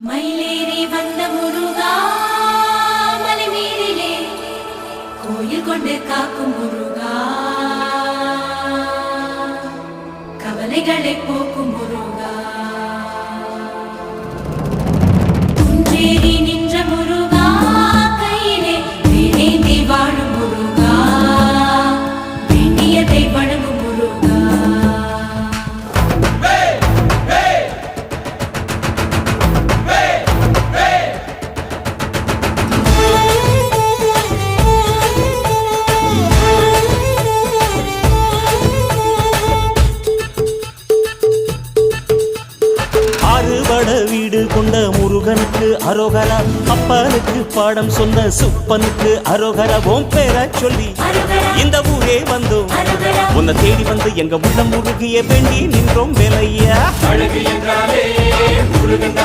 மயிலேறி வந்த முருகா மலைமீதிலே கோயில் கொண்டு காக்கும் முருகா கவலைகளை போக்கும் முருகா குன்றேறி நின்ற முருகா கையிலே வேறேந்தி வாழும் முருகா வேண்டியதை வழங்கும் முருகா வீடு கொண்ட முருகனுக்கு அரோகரா, அப்பனுக்கு பாடம் சொன்ன சுப்பனுக்கு அரோகரா. ஓம் பேர சொல்லி இந்த ஊரே வந்தோம், உன்னை தேடி வந்து எங்க உள்ளம் முருகிய வேண்டி நின்றோம் வேலையா.